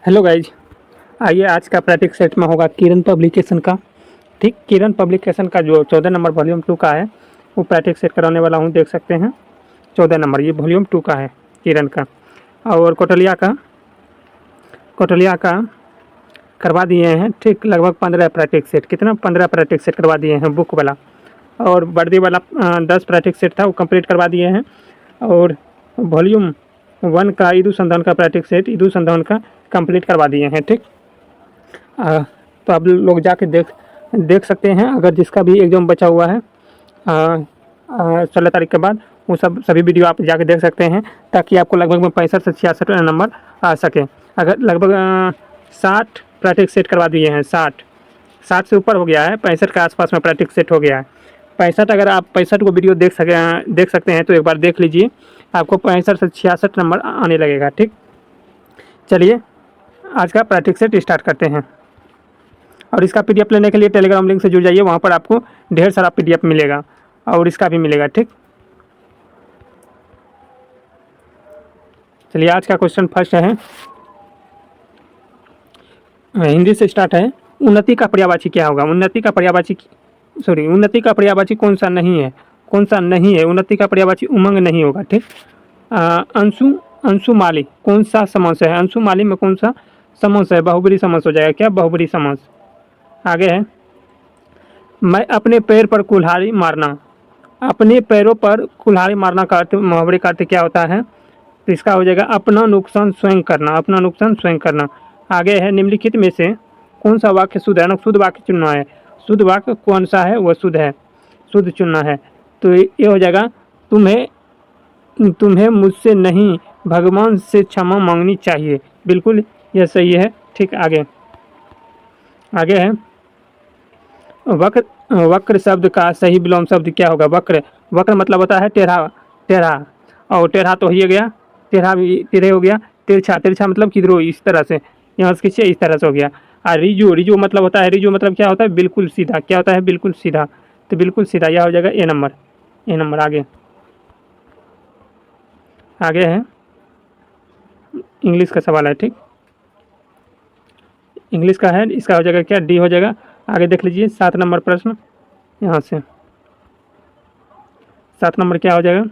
Hello guys, आइए आज का प्रैक्टिस सेट में होगा किरण पब्लिकेशन का। ठीक, किरण पब्लिकेशन का जो 14 नंबर वॉल्यूम 2 का है वो प्रैक्टिस सेट कराने वाला हूँ। देख सकते हैं 14 नंबर ये वॉल्यूम 2 का है किरण का। और कोटलिया का करवा दिए हैं। ठीक, लगभग 15 प्रैक्टिस सेट, कितना 15 प्रैक्टिस सेट करवा दिए हैं बुक वाला। और वर्दी वाला 10 प्रैक्टिस सेट था वो कंप्लीट करवा दिए हैं। और वॉल्यूम 1 का ईदू संधान का प्रैक्टिस सेट ईदू संधान का कंप्लीट करवा दिए हैं। ठीक, तो आप लोग जाके देख सकते हैं। अगर जिसका भी एग्जाम बचा हुआ है 16 तारीख के बाद, वो सभी वीडियो आप जाके देख सकते हैं, ताकि आपको लगभग में 65 से 66 नंबर आ सके। अगर लगभग 60 प्रैक्टिस सेट करवा दिए हैं, 60 से ऊपर हो गया है, 65 के आसपास में प्रैक्टिस सेट हो गया है। 65, अगर आप 65 को वीडियो देख सकते हैं तो एक बार देख लीजिए, आपको 65 से 66 नंबर आने लगेगा। ठीक, चलिए आज का प्रैक्टिस सेट स्टार्ट करते हैं। और इसका पीडीएफ लेने के लिए टेलीग्राम लिंक से जुड़ जाइए, वहाँ पर आपको ढेर सारा पीडीएफ मिलेगा और इसका भी मिलेगा। ठीक, चलिए आज का क्वेश्चन फर्स्ट है, हिंदी से स्टार्ट है। उन्नति का पर्यायवाची क्या होगा? उन्नति का पर्यायवाची कौन सा नहीं है? उन्नति का पर्यायवाची उमंग नहीं होगा। ठीक, अंशुमाली कौन सा समास है? अंशुमाली में कौन सा समास है? बहुब्री समास हो जाएगा। क्या? बहुब्री समास। आगे है, मैं अपने पैर पर कुल्हाड़ी मारना। अपने पैरों पर कुल्हाड़ी मारना का अर्थ, मुहावरे का अर्थ क्या होता है? तो इसका हो जाएगा अपना नुकसान स्वयं करना। अपना नुकसान स्वयं करना। आगे है, निम्नलिखित में से कौन सा वाक्य शुद्ध है? शुद्ध वाक्य चुनना है। शुद्ध वाक्य कौन सा है? वह शुद्ध है, शुद्ध चुनना है। तो ये हो जाएगा, तुम्हें मुझसे नहीं भगवान से क्षमा मांगनी चाहिए। बिल्कुल यह सही है। ठीक, आगे है, वक्र शब्द का सही विलोम शब्द क्या होगा? वक्र मतलब होता है टेढ़ा। और टेढ़ा तो हो गया, टेढ़े हो गया। तिरछा मतलब किधरो, इस तरह से, यहाँ से इस तरह से हो गया। और रिजु मतलब होता है, मतलब क्या होता है? बिल्कुल सीधा। क्या होता है? बिल्कुल सीधा। तो बिल्कुल सीधा यह हो जाएगा ए नंबर। आगे है, इंग्लिश का सवाल है। ठीक, इंग्लिश का है, इसका हो जाएगा क्या? डी हो जाएगा। आगे देख लीजिए 7 नंबर प्रश्न, यहाँ से 7 नंबर क्या हो जाएगा?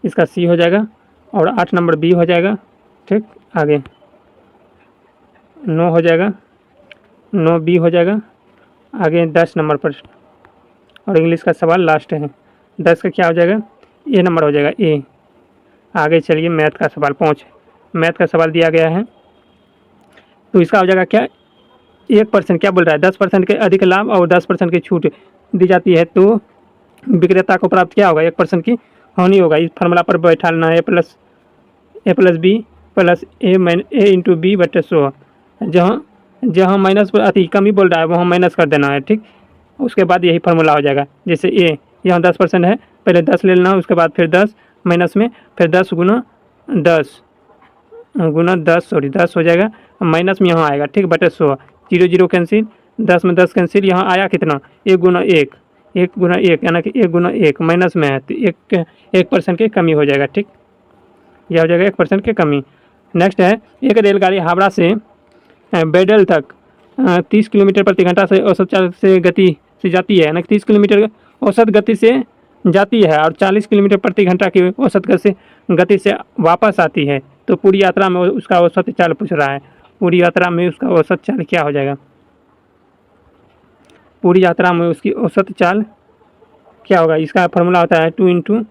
इसका सी हो जाएगा। और 8 नंबर बी हो जाएगा। ठीक, आगे 9 हो जाएगा, 9 बी हो जाएगा। आगे 10 नंबर प्रश्न और इंग्लिश का सवाल लास्ट है। 10 का क्या हो जाएगा? ए नंबर हो जाएगा, ए। आगे चलिए मैथ का सवाल 5, मैथ का सवाल दिया गया है। तो इसका हो जाएगा क्या? 1% क्या बोल रहा है? 10% के अधिक लाभ और 10% की छूट दी जाती है तो विक्रेता को प्राप्त क्या होगा? 1% की हानि होगा। इस फार्मूला पर बैठाना है, ए प्लस बी प्लस ए इंटू बी बटे 100। जहाँ माइनस पर अति कम ही बोल रहा है वहाँ माइनस कर देना है। ठीक, उसके बाद यही फार्मूला हो जाएगा। जैसे ए यहाँ 10% है, पहले 10 ले लेना, उसके बाद फिर 10 माइनस में, फिर 10 गुना 10 हो जाएगा, माइनस में यहाँ आएगा। ठीक, बटे 100, 0 कैंसिल, 10 में 10 कैंसिल, यहाँ आया कितना? 1 गुना 1 यानी कि 1 गुना 1 माइनस में है तो 1% की कमी हो जाएगा। ठीक, यह हो जाएगा 1% की कमी। नेक्स्ट है, एक रेलगाड़ी हावड़ा से बैडल तक 30 किलोमीटर प्रति घंटा से औसत चाल से गति से जाती है, यानी 30 किलोमीटर औसत गति से जाती है और 40 किलोमीटर प्रति घंटा की औसत गति से वापस आती है। तो पूरी यात्रा में उसका औसत चाल पूछ रहा है। पूरी यात्रा में उसका औसत चाल क्या हो जाएगा? पूरी यात्रा में उसकी औसत चाल क्या होगा? इसका फार्मूला होता है 2 इंटू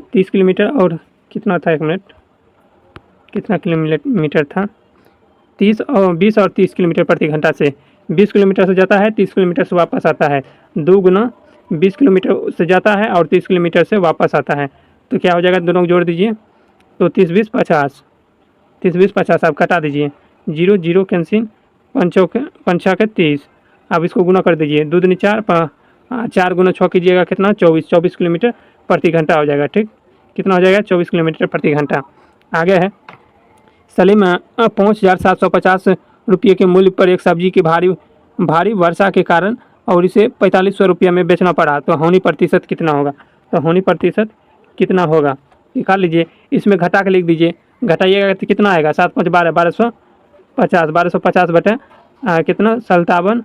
30 किलोमीटर और कितना था, 1 मिनट, कितना किलोमीटर था? 20 और 30 किलोमीटर प्रति घंटा से 20 किलोमीटर से जाता है, 30 किलोमीटर से वापस आता है। 2 गुना 20 किलोमीटर से जाता है और 30 किलोमीटर से वापस आता है। तो क्या हो जाएगा? दोनों को जोड़ दीजिए तो 30 20 50 आप कटा दीजिए, 0 कैंसिल, 5 के 30। अब इसको गुना कर दीजिए, 2 दूनी 4 गुना 6 कीजिएगा, कितना? 24 किलोमीटर प्रति घंटा हो जाएगा। ठीक, कितना हो जाएगा? 24 किलोमीटर प्रति घंटा। आगे है, सलीम 5,750 रुपये के मूल्य पर एक सब्जी की भारी वर्षा के कारण और इसे 4500 रुपये में बेचना पड़ा, तो हानि प्रतिशत कितना होगा? तो हानि प्रतिशत कितना होगा निकाल लीजिए। इसमें घटा के लिख दीजिए, घटाइएगा तो कितना आएगा? 7 5 12, 50, 1250 बटे कितना 5750,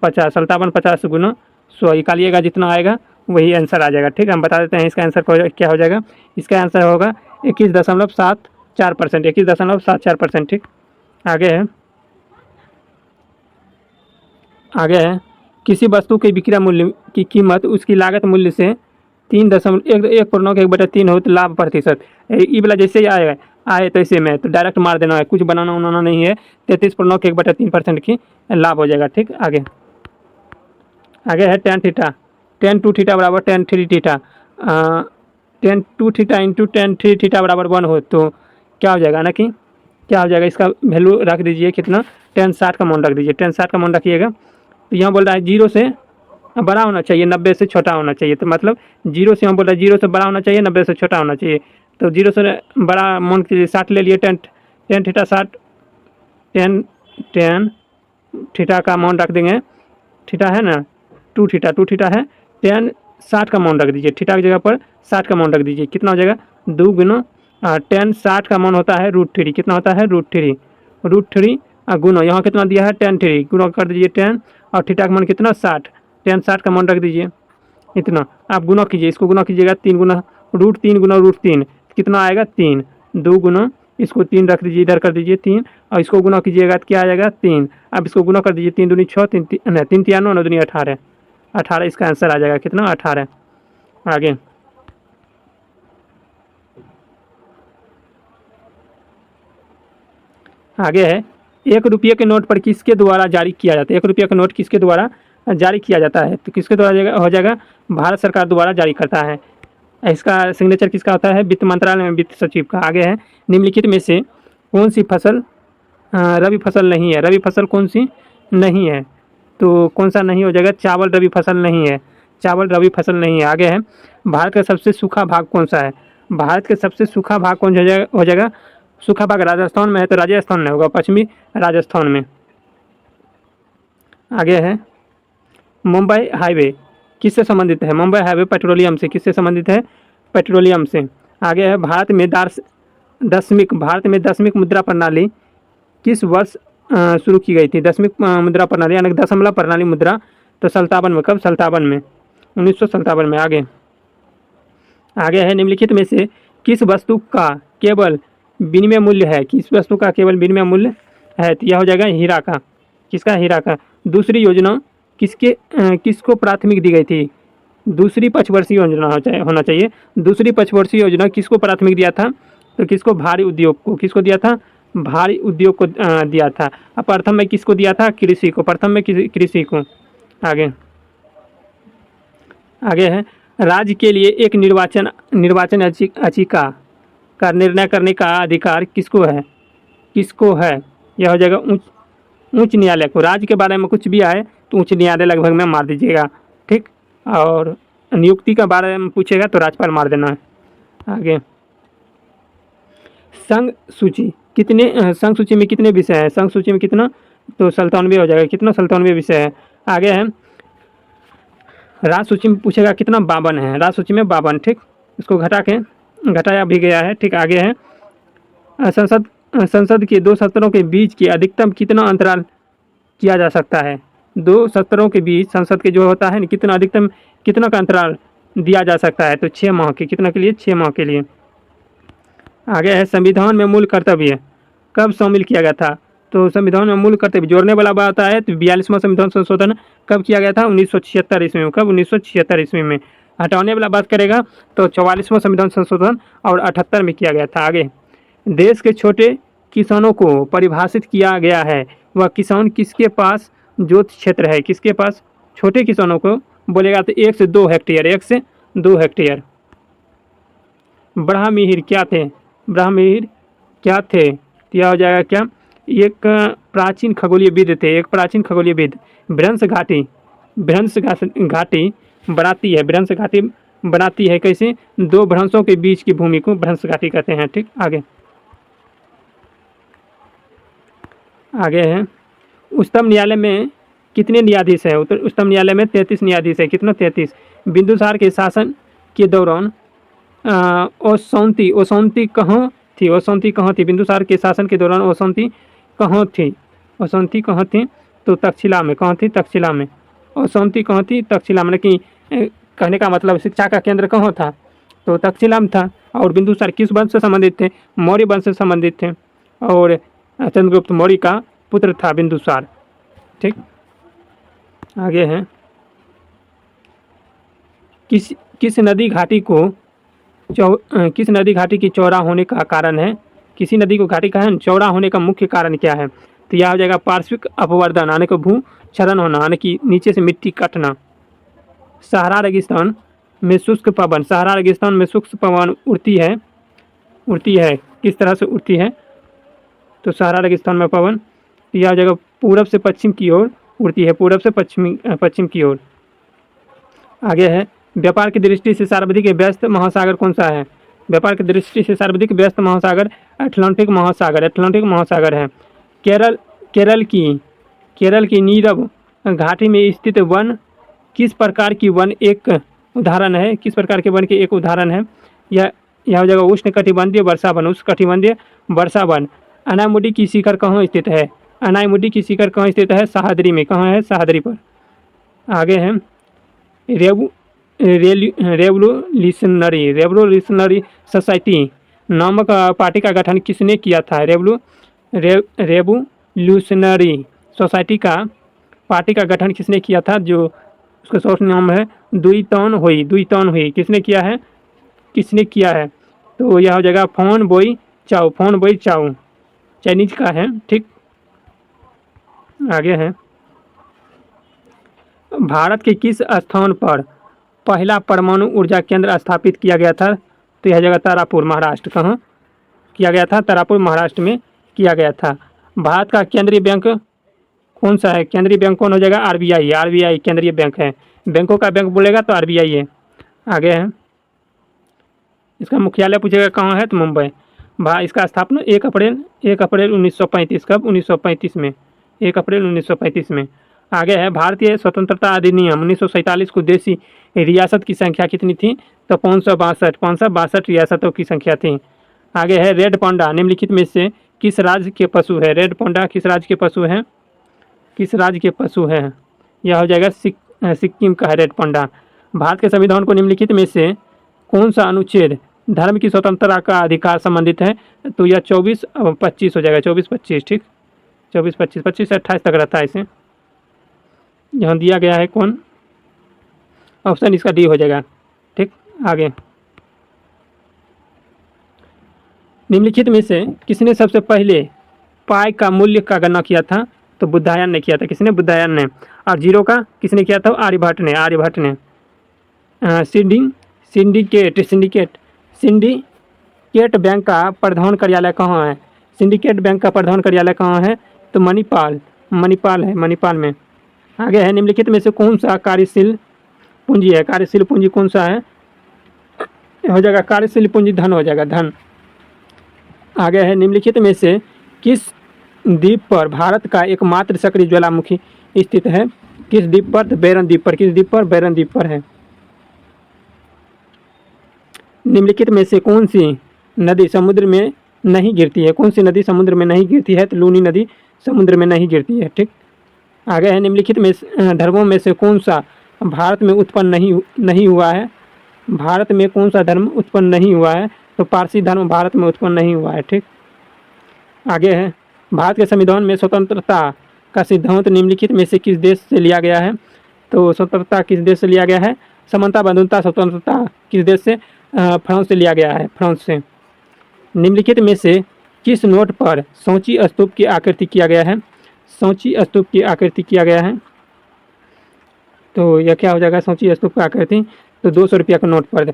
5750 गुना 100 निकालिएगा, जितना आएगा वही आंसर आ जाएगा। ठीक है, हम बता देते हैं इसका आंसर क्या हो जाएगा। इसका आंसर होगा 21.74%, 21.74%। ठीक, आगे है किसी वस्तु के विक्रय मूल्य की कीमत उसकी लागत मूल्य से 3.1 हो तो लाभ प्रतिशत। ये वाला जैसे ही आए तो इसे में तो डायरेक्ट मार देना है, कुछ बनाना उनाना नहीं है। 33.1/3% की लाभ हो जाएगा। ठीक, आगे है tan थीटा, tan 2 थीटा बराबर tan 3 theta, tan 2 theta into tan 3 theta बराबर 1 हो तो क्या हो जाएगा ना कि क्या हो जाएगा, इसका वैल्यू रख दीजिए कितना, tan 60 का मान रख दीजिए, tan 60 का मान रखिएगा। तो यहाँ बोल रहा है 0 से बड़ा होना चाहिए, 90 से छोटा होना चाहिए। तो मतलब 0 से हम बोल रहे हैं 0 से बड़ा होना चाहिए, 90 से छोटा होना चाहिए। तो 0 से बड़ा मान के 60 ले लिए, tan थीटा 60, tan थीटा का मान रख देंगे, थीटा है ना 2 थीटा है, tan 60 का मान रख दीजिए, थीटा की जगह पर 60 का मान रख दीजिए। कितना हो जाएगा 2 गुना tan 60 का मान होता है √3, कितना होता है √3 गुना यहाँ कितना दिया है tan 3, गुना कर दीजिए tan और थीटा का मान कितना 60, tan 60 का मान रख दीजिए इतना। आप गुना कीजिए, इसको गुना कीजिएगा 3 गुना √3 कितना आएगा 3, 2 गुना इसको 3 रख दीजिए, इधर कर दीजिए 3 और इसको गुना कीजिएगा तो क्या आ जाएगा 3। अब इसको गुना कर दीजिए 3 दूनी 6, 3 3 9 दूनी 18 इसका आंसर आ जाएगा कितना 18। आगे है 1 रुपये के नोट पर किसके द्वारा जारी किया जाता है, 1 रुपये का नोट किसके द्वारा जारी किया जाता है, तो किसके द्वारा हो जाएगा भारत सरकार द्वारा जारी करता है। इसका सिग्नेचर किसका होता है, वित्त मंत्रालय में वित्त सचिव का। आगे है निम्नलिखित में से कौन सी फसल रबी फसल नहीं है, रबी फसल कौन सी नहीं है, तो कौन सा नहीं हो जाएगा, चावल रबी फसल नहीं है, चावल रबी फसल नहीं है। आगे है भारत का सबसे सूखा भाग कौन सा है, भारत का सबसे सूखा भाग कौन हो जाएगा, सूखा भाग राजस्थान में है तो राजस्थान में होगा, पश्चिमी राजस्थान में। आगे है मुंबई हाईवे किससे संबंधित है, मुंबई हाईवे पेट्रोलियम से, किससे संबंधित है, पेट्रोलियम से। आगे है भारत में 10वीं मुद्रा प्रणाली किस वर्ष शुरू की गई थी, 10वीं मुद्रा प्रणाली यानी दशमलव प्रणाली मुद्रा, तो 57 में, कब 57 में, 1957 में। आगे है निम्नलिखित में से किस वस्तु का केवल विनिमय मूल्य है, किस वस्तु का केवल विनिमय मूल्य है, तो यह हो जाएगा हीरा का, किसका, हीरा का। दूसरी योजना किसको प्राथमिक दी गई थी, दूसरी पंचवर्षीय योजना होना चाहिए। दूसरी पंचवर्षीय योजना किसको प्राथमिक दिया था, तो किसको, भारी उद्योग को, किसको दिया था, भारी उद्योग को दिया था। अब प्रथम में किसको दिया था, कृषि को, प्रथम में कृषि को। आगे है राज्य के लिए एक निर्वाचन याचिका का निर्णय करने का अधिकार किसको है, यह हो जाएगा उच्च न्यायालय को। राज्य के बारे में कुछ भी आए तो उच्च न्यायालय लगभग में मार दीजिएगा। ठीक, और नियुक्ति के बारे में पूछेगा तो राज्यपाल मार देना है। आगे संघ सूची में कितने विषय हैं, संघ सूची में कितना, तो 97 हो जाएगा, कितना 97 विषय है। आगे है राज्य सूची में पूछेगा कितना, 52 है, राज्य सूची में 52। ठीक, इसको घटाया भी गया है। ठीक, आगे है संसद के 2 सत्रों के बीच की अधिकतम कितना अंतराल किया जा सकता है, 2 सत्रों के बीच संसद के जो होता है कितना अधिकतम कितना का अंतराल दिया जा सकता है, तो 6 माह के, कितना के लिए, 6 माह के लिए। आगे है संविधान में मूल कर्तव्य कब शामिल किया गया था, तो संविधान में मूल कर्तव्य जोड़ने वाला बात है तो 42वां संविधान संशोधन कब किया गया था, 1976 ईस्वी में, कब 1976 ईस्वी में। हटाने वाला बात करेगा तो 44वां संविधान संशोधन और 78 में किया गया था। आगे देश के छोटे किसानों को परिभाषित किया गया है, वह किसान किसके पास जोत क्षेत्र है, किसके पास, छोटे किसानों को बोलेगा तो 1 से 2 हेक्टेयर, 1 से 2 हेक्टेयर। ब्राह्मणिहिर क्या थे, यह हो जाएगा क्या, एक प्राचीन खगोलीय विद थे, एक प्राचीन खगोलीय विद। भ्रंश घाटी बनाती है कैसे, 2 भ्रंशों के बीच की भूमि को भ्रंश घाटी कहते हैं। ठीक, आगे है उच्चतम न्यायालय में कितने न्यायाधीश है, उच्चतम न्यायालय में 33 न्यायाधीश है, कितना, 33। बिंदुसार के शासन के दौरान ओसौंती कहाँ थी, बिंदुसार के शासन के दौरान ओसौंती कहाँ थी? औशांति कहाँ थी? तो तक्षशिला में। कहाँ थी? तक्षशिला में। औशांति कहाँ थी? तक्षशिला में। कि कहने का मतलब शिक्षा का केंद्र कहाँ था? तो तक्षशिला में था। और बिंदुसार किस वंश से संबंधित थे? मौर्य वंश से संबंधित थे। और चंद्रगुप्त मौर्य का पुत्र था बिंदुसार। ठीक, आगे है। किस नदी घाटी को किस नदी घाटी की चौड़ा होने का कारण है? किसी नदी को घाटी का है चौड़ा होने का मुख्य कारण क्या है? तो यह हो जाएगा पार्श्विक अपवर्दन, यानी कि भूक्षरण होना, यानी कि नीचे से मिट्टी कटना। सहारा रेगिस्तान में शुष्क पवन, सहारा रेगिस्तान में शुष्क पवन उड़ती है किस तरह से उड़ती है? तो सहारा रेगिस्तान में पवन यह हो जाएगा पूरब से पश्चिम की ओर उड़ती है, पूरब से पश्चिम की ओर। आगे है, व्यापार की दृष्टि से सर्वाधिक व्यस्त महासागर कौन सा है? व्यापार की दृष्टि से सर्वाधिक व्यस्त महासागर अटलांटिक महासागर है। केरल की नीरव घाटी में स्थित वन किस प्रकार की वन एक उदाहरण है? किस प्रकार के वन के एक उदाहरण है? यह हो जाएगा उष्णकटिबंधीय वर्षा वन, उष्णकटिबंधीय वर्षा वन। अनामुडी की शिखर कहाँ स्थित है? अनामुडी की शिखर कहाँ स्थित है? सह्याद्री में। कहाँ है? सह्याद्री पर। आगे है, रेवोल्यूशनरी सोसाइटी नामक पार्टी का गठन किसने किया था? रेवोल्यूशनरी सोसाइटी का पार्टी का गठन किसने किया था? जो उसका शॉर्ट नाम है दुईतौन हुई। किसने किया है? तो यह हो जाएगा फोन बोई चाओ, चाइनीज का है। ठीक, आगे है, भारत के किस स्थान पर पहला परमाणु ऊर्जा केंद्र स्थापित किया गया था? तो यह जगह तारापुर, महाराष्ट्र। कहाँ किया गया था? तारापुर, महाराष्ट्र में किया गया था। भारत का केंद्रीय बैंक कौन सा है? केंद्रीय बैंक कौन हो जाएगा? आरबीआई केंद्रीय बैंक है। बैंकों का बैंक बोलेगा तो आरबीआई है। आगे है, इसका मुख्यालय पूछेगा कहाँ है? तो मुंबई। इसका स्थापना 1 अप्रैल 1935। कब? 1935 में, 1 अप्रैल 1935 में। आगे है, भारतीय स्वतंत्रता अधिनियम 1947 को देशी रियासत की संख्या कितनी थी? तो 562 रियासतों की संख्या थी। आगे है, रेड पांडा निम्नलिखित में से किस राज्य के पशु है? रेड पांडा किस राज्य के पशु हैं? यह हो जाएगा सिक्किम का है रेड पांडा। भारत के संविधान को निम्नलिखित में से कौन सा अनुच्छेद धर्म की स्वतंत्रता का अधिकार संबंधित है? तो यह 24-25 हो जाएगा, 24-25। ठीक, 24-25 से 28 तक रहता है इसे। यहाँ दिया गया है कौन? ऑप्शन इसका डी हो जाएगा। ठीक, आगे, निम्नलिखित में से किसने सबसे पहले पाई का मूल्य का गणना किया था? तो बुद्धायन ने किया था। किसने? बुद्धायन ने। और जीरो का किसने किया था? आर्यभट्ट ने। सिंडिकेट बैंक का प्रधान कार्यालय कहाँ है? सिंडिकेट बैंक का प्रधान कार्यालय कहाँ है? तो मणिपाल में। आगे है, निम्नलिखित में से कौन सा कार्यशील पूंजी है? कार्यशील पूंजी कौन सा है? हो जाएगा कार्यशील पूंजी धन हो जाएगा, धन। आगे है, निम्नलिखित में से किस द्वीप पर भारत का एकमात्र सक्रिय ज्वालामुखी स्थित है? किस द्वीप पर? तो बैरन द्वीप पर। किस द्वीप पर? बैरन द्वीप पर है। निम्नलिखित में से कौन सी नदी समुद्र में नहीं गिरती है? कौन सी नदी समुद्र में नहीं गिरती है? तो लूनी नदी समुद्र में नहीं गिरती है। ठीक, आगे है, निम्नलिखित में धर्मों में से कौन सा भारत में उत्पन्न नहीं हुआ है? भारत में कौन सा धर्म उत्पन्न नहीं हुआ है? तो पारसी धर्म भारत में उत्पन्न नहीं हुआ है। ठीक, आगे है, भारत के संविधान में स्वतंत्रता का सिद्धांत निम्नलिखित में से किस देश से लिया गया है? तो स्वतंत्रता किस देश से लिया गया है? समानता बंधुता स्वतंत्रता किस देश से? फ्रांस से लिया गया है, फ्रांस से। निम्नलिखित में से किस नोट पर सांची स्तूप की आकृति किया गया है? सांची स्तूप की आकृति किया गया है। तो यह क्या हो जाएगा? सांची स्तूप का आकृति तो 200 रुपया के नोट पर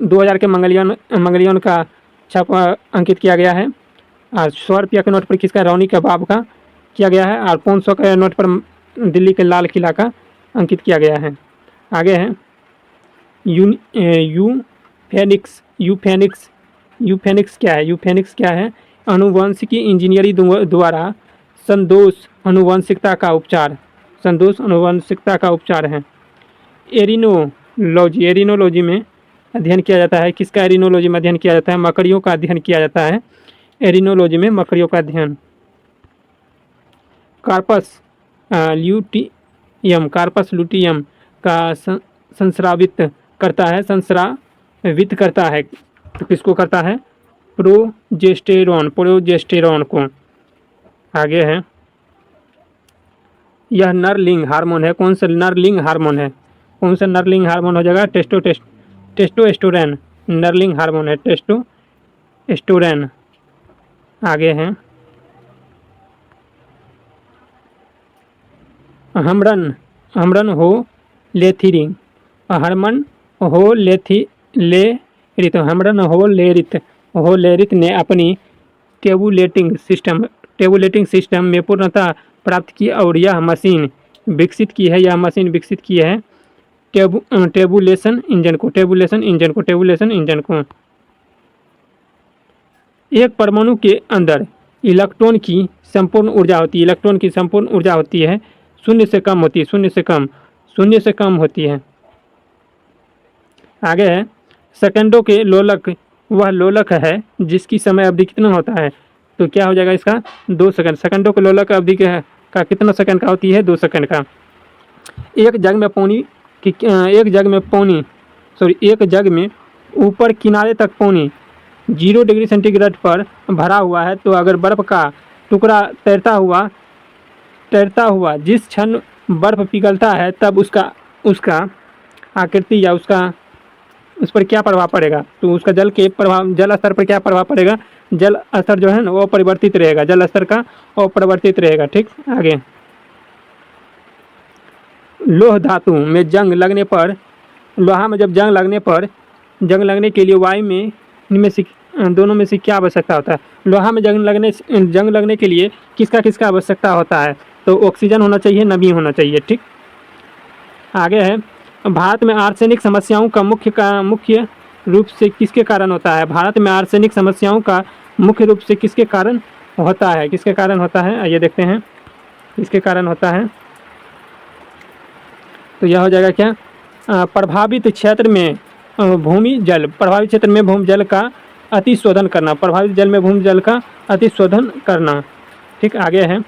2000 के मंगलियन का छापा अंकित किया गया है। और 100 रुपया के नोट पर किसका? रौनी का बाब का किया गया है। और 500 के नोट पर दिल्ली के लाल किला का अंकित किया गया है। आगे है, यूफेनिक्स क्या है? अनुवांशिकी इंजीनियरिंग द्वारा संदोष अनुवांशिकता का उपचार है। एरिनोलॉजी में अध्ययन किया जाता है। किसका एरिनोलॉजी में अध्ययन किया जाता है? मकड़ियों का अध्ययन किया जाता है। एरिनोलॉजी में मकड़ियों का अध्ययन। कार्पस ल्यूटियम का संस्रावित करता है। तो किसको करता है? प्रोजेस्टेरॉन को। आगे है, यह नरलिंग हार्मोन है। कौन सा नरलिंग हार्मोन है? कौन सा नरलिंग हार्मोन हो जाएगा? टेस्टोस्टेरोन नरलिंग हार्मोन है, टेस्टोस्टेरोन। आगे है, हमरन हो लेथिरिंग, हरमन हो लेरित, हमरन हो लेरित ने अपनी टेबुलेटिंग सिस्टम में पूर्णता प्राप्त की और यह मशीन विकसित की है टेबुलेशन इंजन को। एक परमाणु के अंदर इलेक्ट्रॉन की संपूर्ण ऊर्जा होती है, शून्य से कम होती है। आगे है, सेकंडों के लोलक, वह लोलक है जिसकी समय अवधि कितना होता है? तो क्या हो जाएगा इसका? 2 सेकंड। सेकंडों के लोलक अवधि का कितना सेकंड का होती है? 2 सेकंड का। एक जग में ऊपर किनारे तक पानी 0 डिग्री सेंटीग्रेड पर भरा हुआ है। तो अगर बर्फ़ का टुकड़ा तैरता हुआ जिस क्षण बर्फ़ पिघलता है तब उसका आकृति या उस पर क्या प्रभाव पड़ेगा? तो उसका जल स्तर पर क्या प्रभाव पड़ेगा? जल स्तर जो है ना वो परिवर्तित रहेगा, जल स्तर का वो परिवर्तित रहेगा। ठीक, आगे, लोहा में जब जंग लगने के लिए वायु में इनमें से दोनों में से क्या आवश्यकता होता है? लोहा में जंग लगने के लिए किसका आवश्यकता होता है? तो ऑक्सीजन होना चाहिए, नमी होना चाहिए। ठीक, आगे है, भारत में आर्सेनिक समस्याओं का मुख्य रूप से किसके कारण होता है? भारत में आर्सेनिक समस्याओं का मुख्य रूप से किसके कारण होता है? आइए देखते हैं किसके कारण होता है। तो यह हो जाएगा क्या? प्रभावित क्षेत्र में भूमि जल का अतिशोधन करना। ठीक, आगे है,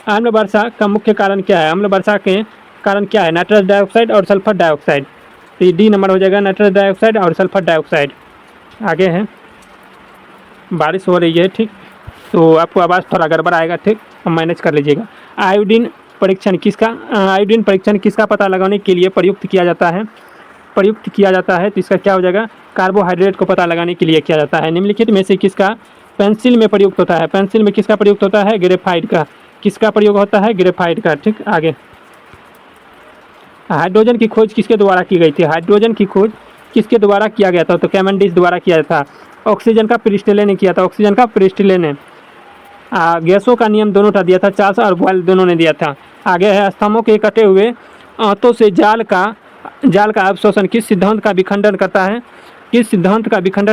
अम्ल वर्षा का मुख्य कारण क्या है? अम्ल वर्षा के कारण क्या है? नाइट्रस डाइऑक्साइड और सल्फर डाइऑक्साइड। तो ये डी नंबर हो जाएगा, नाइट्रस डाइऑक्साइड और सल्फर डाइऑक्साइड। आगे है, बारिश हो रही है। ठीक, तो आपको आवाज़ थोड़ा गड़बड़ आएगा। ठीक, हम मैनेज कर लीजिएगा। आयोडीन परीक्षण किसका पता लगाने के लिए प्रयुक्त किया जाता है? तो इसका क्या हो जाएगा? कार्बोहाइड्रेट को पता लगाने के लिए किया जाता है। निम्नलिखित में से किसका पेंसिल में प्रयुक्त होता है? पेंसिल में किसका प्रयुक्त होता है? ग्रेफाइट का। किसका प्रयोग होता है? ग्रेफाइट का। ठीक, आगे, हाइड्रोजन की खोज किसके द्वारा की गई थी? हाइड्रोजन की खोज किसके द्वारा किया गया था? तो कैवेंडिश द्वारा किया था। ऑक्सीजन का प्रिस्टले ने किया था। गैसों का नियम दोनों का दिया था, चार्ल्स और बॉयल दोनों ने दिया था। आगे है, स्तंभों के कटे हुए आंतों से जाल का अवशोषण किस सिद्धांत का विखंडन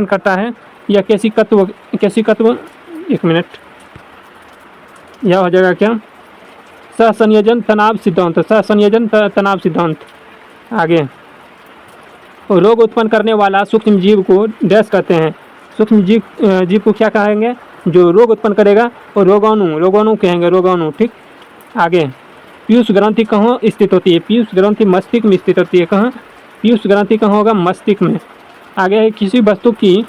करता है? या केशिकत्व। एक मिनट, यह हो जाएगा क्या? सहसंयोजन तनाव सिद्धांत। आगे, रोग उत्पन्न करने वाला सूक्ष्म जीव को डैश कहते हैं। सूक्ष्म जीव को क्या कहेंगे? जो रोग उत्पन्न करेगा वो रोगाणु कहेंगे, रोगाणु। ठीक, आगे, पीयूष ग्रंथि कहाँ स्थित होती है? पीयूष ग्रंथि मस्तिष्क में स्थित होती है। कहाँ? पीयूष ग्रंथि कहाँ होगा? मस्तिष्क में। आगे है, किसी वस्तु की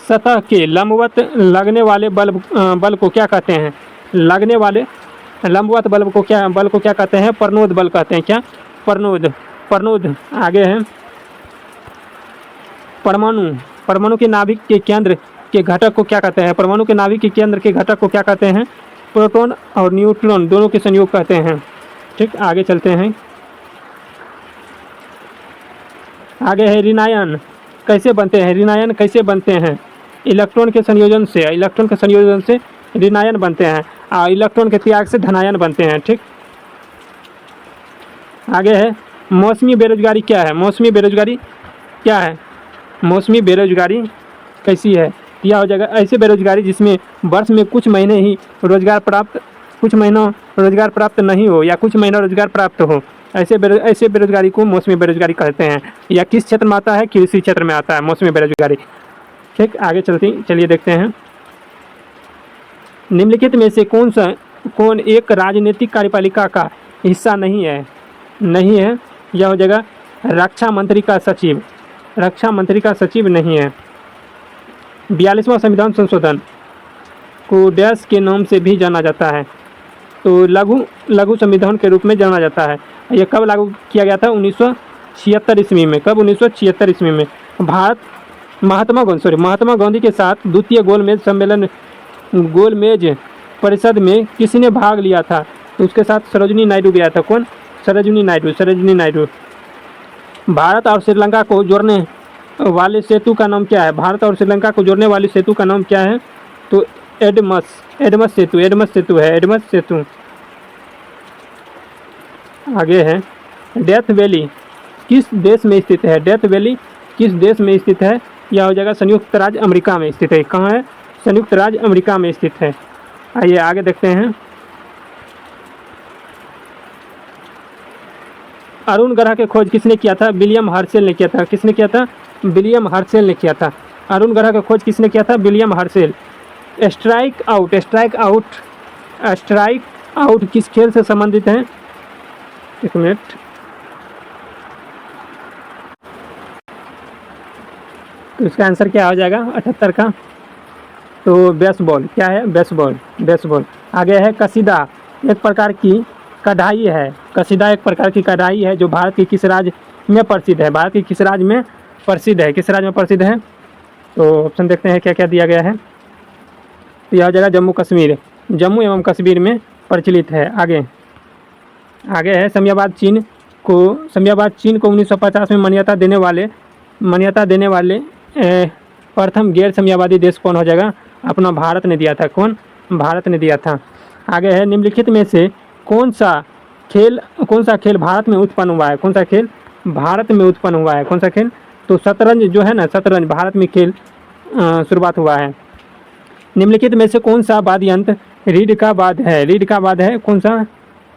सतह के लंबवत लगने वाले बल को क्या कहते हैं? लंबवत बल को क्या कहते हैं? प्रणोद बल कहते हैं। क्या? प्रणोद। आगे है, परमाणु के नाभिक के केंद्र के घटक को क्या कहते हैं? परमाणु के नाभिक के केंद्र के घटक को क्या कहते हैं? प्रोटॉन और न्यूट्रॉन दोनों के संयोग कहते हैं। ठीक, आगे चलते हैं। आगे है, ऋणायन कैसे बनते हैं? इलेक्ट्रॉन के संयोजन से ऋणायन बनते हैं और इलेक्ट्रॉन के त्याग से धनायन बनते हैं। ठीक, आगे है, मौसमी बेरोजगारी क्या है? मौसमी बेरोजगारी कैसी है? यह हो जाएगा ऐसे बेरोजगारी जिसमें वर्ष में कुछ महीनों रोजगार प्राप्त नहीं हो या कुछ महीना रोजगार प्राप्त हो, ऐसे बेरोजगारी को मौसमी बेरोजगारी कहते हैं। या किस क्षेत्र में आता है? कृषि क्षेत्र में आता है मौसमी बेरोजगारी। ठीक, आगे चलिए देखते हैं। निम्नलिखित में से कौन सा कौन एक राजनीतिक कार्यपालिका का हिस्सा नहीं है? नहीं है, यह हो जाएगा रक्षा मंत्री का सचिव। रक्षा मंत्री का सचिव नहीं है। 42वां संविधान संशोधन को डैश के नाम से भी जाना जाता है, तो लघु संविधान के रूप में जाना जाता है। यह कब लागू किया गया था? 1976 ईस्वी में। कब? 1976 ईस्वी में। महात्मा गांधी के साथ द्वितीय गोलमेज परिषद में किसने भाग लिया था? तो उसके साथ सरोजिनी नायडू गया था। कौन? सरोजिनी नायडू। भारत और श्रीलंका को जोड़ने वाले सेतु का नाम क्या है? भारत और श्रीलंका को जोड़ने वाली सेतु का नाम क्या है? तो एडमस सेतु। आगे है, डेथ वैली किस देश में स्थित है? डेथ वैली किस देश में स्थित है? यह हो जाएगा संयुक्त राज्य अमेरिका में स्थित है। कहाँ है? संयुक्त राज्य अमेरिका में स्थित है। आइए आगे देखते हैं। अरुण ग्रह की खोज किसने किया था? विलियम हर्शेल ने किया था। किसने किया था? विलियम हर्शेल ने किया था। अरुण ग्रह की खोज किसने किया था? William Herschel. स्ट्राइक आउट किस खेल से संबंधित है? एक मिनट। तो इसका आंसर क्या हो जाएगा 78 का? तो बेसबॉल। क्या है? बेसबॉल। आगे है कसीदा एक प्रकार की कढ़ाई है। कसीदा एक प्रकार की कढ़ाई है जो भारत के किस राज्य में प्रसिद्ध है? भारत के किस राज्य में प्रसिद्ध है? किस राज्य में प्रसिद्ध है? तो ऑप्शन देखते हैं क्या क्या दिया गया है। तो यह हो जाएगा जम्मू एवं कश्मीर में प्रचलित है। आगे है समयाबाद चीन को 1950 में मान्यता देने वाले प्रथम गैर समयावादी देश कौन हो जाएगा? अपना भारत ने दिया था। कौन? भारत ने दिया था। आगे है निम्नलिखित में से कौन सा खेल भारत में उत्पन्न हुआ है? कौन सा खेल भारत में उत्पन्न हुआ है? कौन सा खेल? तो शतरंज जो है ना, शतरंज भारत में खेल शुरुआत हुआ है। निम्नलिखित में से कौन सा वाद्य यंत्र रीड का वाद्य है? कौन सा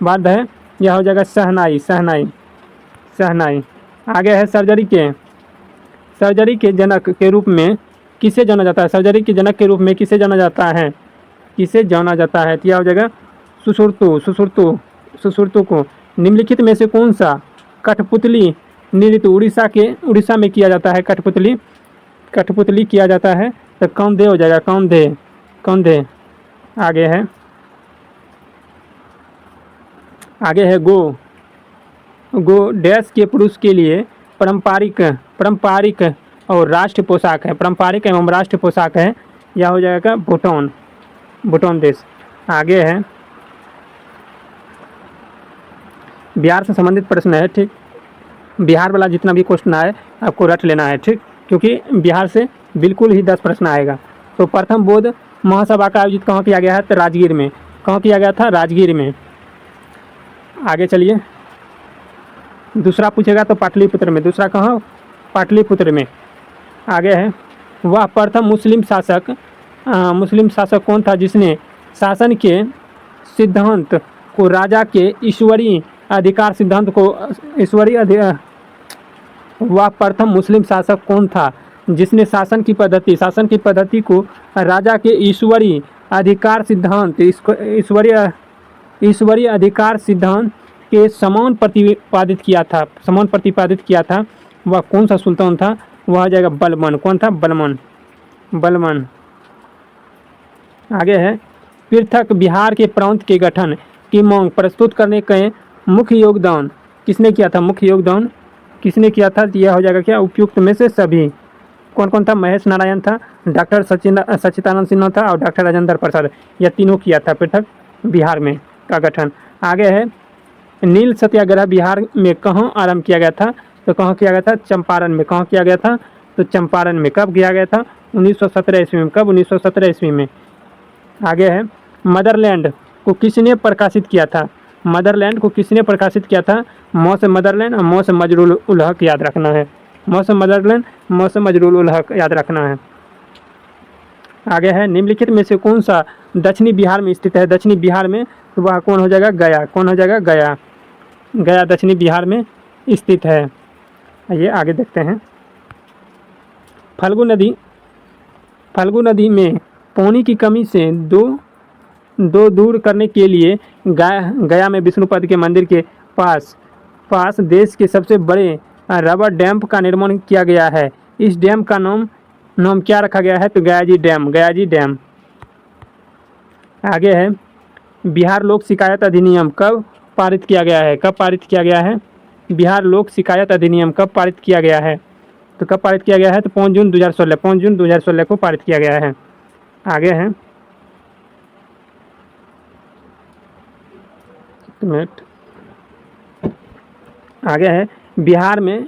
वाद्य है? यह हो जाएगा शहनाई। आगे है सर्जरी के जनक के रूप में किसे जाना जाता है? सर्जरी के जनक के रूप में किसे जाना जाता है? तो यह हो जाएगा सुश्रुतु को। निम्नलिखित में से कौन सा कठपुतली नृत्य उड़ीसा में किया जाता है? कठपुतली किया जाता है। तो कौंधे हो जाएगा, कौंधे। आगे है गो डैश के पुरुष के लिए पारंपरिक और राष्ट्रीय पोशाक है। पारंपरिक एवं राष्ट्रीय पोशाक है। यह हो जाएगा भूटान देश। आगे है बिहार से संबंधित प्रश्न है। ठीक, बिहार वाला जितना भी क्वेश्चन आए आपको रट लेना है। ठीक, क्योंकि बिहार से बिल्कुल ही 10 प्रश्न आएगा। तो प्रथम बौद्ध महासभा का आयोजित कहाँ किया गया है? तो राजगीर में। कहाँ किया गया था? राजगीर में। आगे चलिए, दूसरा पूछेगा तो पाटलिपुत्र में। दूसरा कहाँ? पाटलिपुत्र में। आगे है वह प्रथम मुस्लिम शासक कौन था जिसने शासन के सिद्धांत को राजा के ईश्वरीय अधिकार सिद्धांत को वह प्रथम मुस्लिम शासक कौन था जिसने शासन की पद्धति को राजा के ईश्वरीय अधिकार सिद्धांत के समान प्रतिपादित किया था? वह कौन सा सुल्तान था? वह आ जाएगा बलबन। कौन था? बलबन। आगे है पृथक बिहार के प्रांत के गठन की मांग प्रस्तुत करने के मुख्य योगदान किसने किया था? तो यह हो जाएगा क्या? उपयुक्त में से सभी। कौन था? महेश नारायण था, डॉक्टर सच्चिदानंद सिन्हा था और डॉक्टर राजेंद्र प्रसाद। यह तीनों किया था पृथक बिहार में का गठन। आगे है नील सत्याग्रह बिहार में कहाँ आरंभ किया गया था? तो कहाँ किया गया था? चंपारण में। कहाँ किया गया था? तो चंपारण में। कब किया गया था? 1917 ईस्वी में। कब? 1917 ईस्वी में। आगे है मदरलैंड को किसने प्रकाशित किया था? मौसम मदरलैंड और मौसम मजरूल उल हक याद रखना है। मौसम मदरलैंड, मौसम मजरूल उल हक याद रखना है। आगे है निम्नलिखित में से कौन सा दक्षिणी बिहार में स्थित है? दक्षिणी बिहार में तो वह कौन हो जाएगा? गया। कौन हो जाएगा? गया दक्षिणी बिहार में स्थित है। आइए आगे देखते हैं। फल्गु नदी में पानी की कमी से दूर करने के लिए गया में विष्णुपद के मंदिर के पास देश के सबसे बड़े रबर डैम का निर्माण किया गया है। इस डैम का नाम क्या रखा गया है? तो गया जी डैम। आगे है, बिहार लोक शिकायत अधिनियम कब पारित किया गया है? बिहार लोक शिकायत अधिनियम कब पारित किया गया है? तो कब पारित किया गया है? तो 5 जून 2016 को पारित किया गया है। आगे है, बिहार में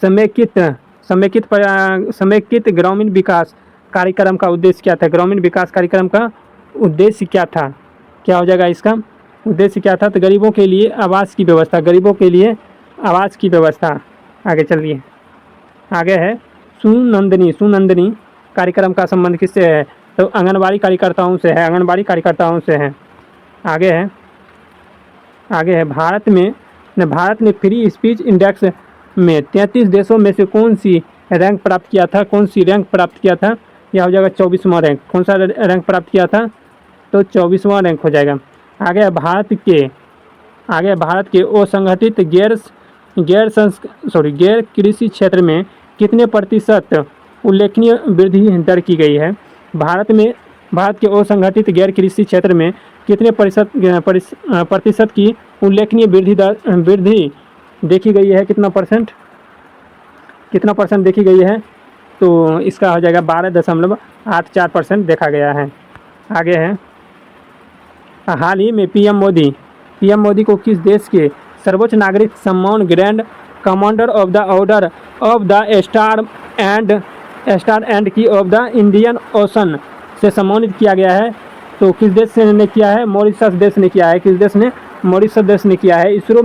समेकित ग्रामीण विकास कार्यक्रम का उद्देश्य क्या था? ग्रामीण विकास कार्यक्रम का उद्देश्य क्या था? क्या हो जाएगा इसका उद्देश्य क्या था? तो गरीबों के लिए आवास की व्यवस्था। आगे चलिए, आगे है, सुनंदनी कार्यक्रम का संबंध किससे है? तो आंगनबाड़ी कार्यकर्ताओं से है। आगे है, भारत ने फ्री स्पीच इंडेक्स में 33 देशों में से कौन सी रैंक प्राप्त किया था? यह हो जाएगा 24वां रैंक। कौन सा रैंक प्राप्त किया था? तो 24वां रैंक हो जाएगा। आगे है, भारत के असंगठित गैर कृषि क्षेत्र में कितने प्रतिशत उल्लेखनीय वृद्धि दर की गई है? भारत के असंगठित गैर कृषि क्षेत्र में कितने प्रतिशत की उल्लेखनीय वृद्धि देखी गई है? कितना परसेंट देखी गई है? तो इसका हो जाएगा 12.84% देखा गया है। आगे है, हाल ही में पीएम मोदी को किस देश के सर्वोच्च नागरिक सम्मान grand commander of the order of the star and की ऑफ द इंडियन ओशन से सम्मानित किया गया है? तो किस देश ने किया है? मॉरिशस देश ने किया है। किस देश ने? मॉरिशस देश ने किया है। इसरो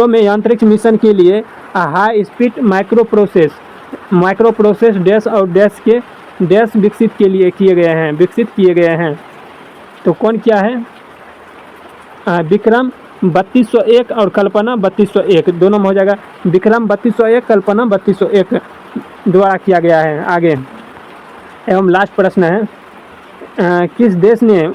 में अंतरिक्ष मिशन के लिए high speed micro process dash और डैश के डैश विकसित किए गए हैं। तो कौन क्या है? विक्रम 3201 और कल्पना 3201 दोनों में हो जाएगा। विक्रम 3201, कल्पना 3201 द्वारा किया गया है। आगे एवं लास्ट प्रश्न है, किस देश ने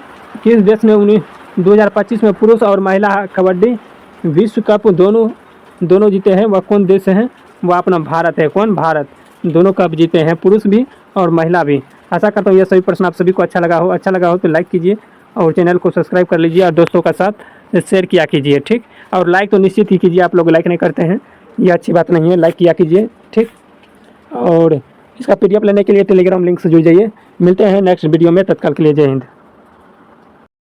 2025 में पुरुष और महिला कबड्डी विश्व कप दोनों जीते हैं? वह कौन देश है? वह अपना भारत है। कौन? भारत। दोनों कप जीते हैं, पुरुष भी और महिला भी। आशा करता हूँ यह सभी प्रश्न आप सभी को अच्छा लगा हो तो लाइक कीजिए और चैनल को सब्सक्राइब कर लीजिए और दोस्तों का साथ शेयर किया कीजिए, ठीक। और लाइक तो निश्चित ही कीजिए, आप लोग लाइक नहीं करते हैं, ये अच्छी बात नहीं है, लाइक किया कीजिए, ठीक। और इसका PDF लेने के लिए टेलीग्राम लिंक से जुड़ जाइए। मिलते हैं नेक्स्ट वीडियो में, तत्काल के लिए जय हिंद।